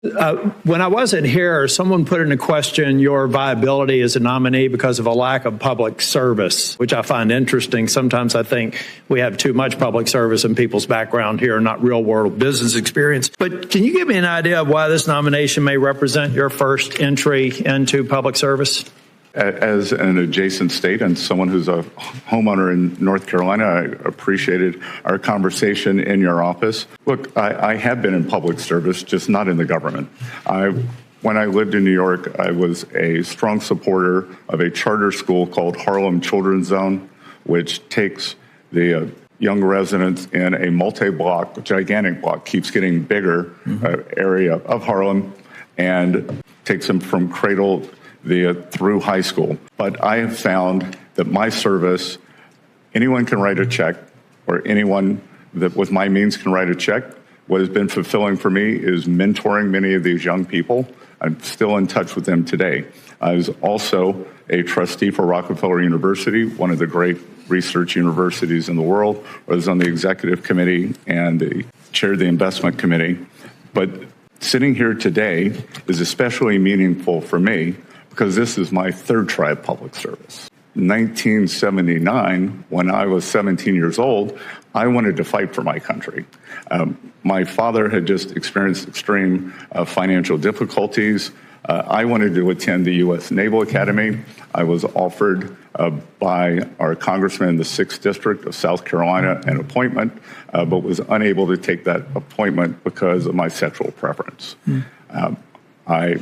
When I wasn't here, someone put into question your viability as a nominee because of a lack of public service, which I find interesting. Sometimes I think we have too much public service in people's background here, not real world business experience. But can you give me an idea of why this nomination may represent your first entry into public service? As an adjacent state and someone who's a homeowner in North Carolina, I appreciated our conversation in your office. Look, I have been in public service, just not in the government. When I lived in New York, I was a strong supporter of a charter school called Harlem Children's Zone, which takes the young residents in a multi-block, gigantic block, keeps getting bigger area of Harlem, and takes them from cradle through high school. But I have found that my service, anyone can write a check, or anyone that with my means can write a check. What has been fulfilling for me is mentoring many of these young people. I'm still in touch with them today. I was also a trustee for Rockefeller University, one of the great research universities in the world. I was on the executive committee and chaired the investment committee. But sitting here today is especially meaningful for me because this is my third try at public service. 1979, when I was 17 years old, I wanted to fight for my country. My father had just experienced extreme financial difficulties. I wanted to attend the U.S. Naval Academy. I was offered by our congressman in the 6th District of South Carolina an appointment, but was unable to take that appointment because of my sexual preference. I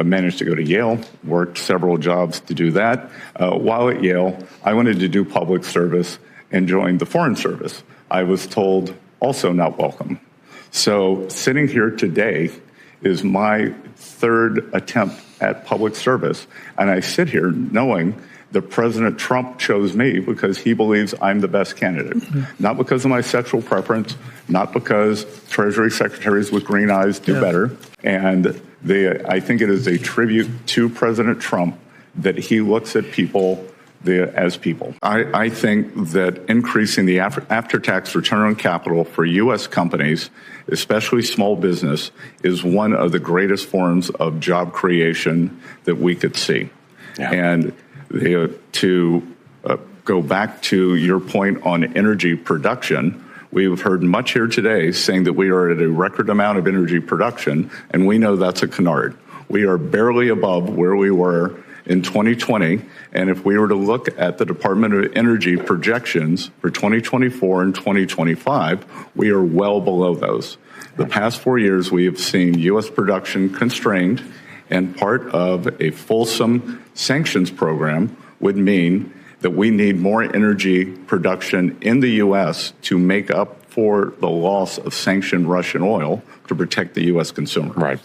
managed to go to Yale, worked several jobs to do that. While at Yale, I wanted to do public service and joined the Foreign Service. I was told also not welcome. So sitting here today is my third attempt at public service, and I sit here knowing that President Trump chose me because he believes I'm the best candidate, not because of my sexual preference, not because Treasury secretaries with green eyes do better. And I think it is a tribute to President Trump that he looks at people as people. I think that increasing the after-tax return on capital for U.S. companies, especially small business, is one of the greatest forms of job creation that we could see. And to go back to your point on energy production, we've heard much here today saying that we are at a record amount of energy production, and we know that's a canard. We are barely above where we were in 2020, and if we were to look at the Department of Energy projections for 2024 and 2025, we are well below those. The past 4 years, we have seen U.S. production constrained, and part of a fulsome sanctions program would mean that we need more energy production in the U.S. to make up for the loss of sanctioned Russian oil to protect the U.S. consumer. Right.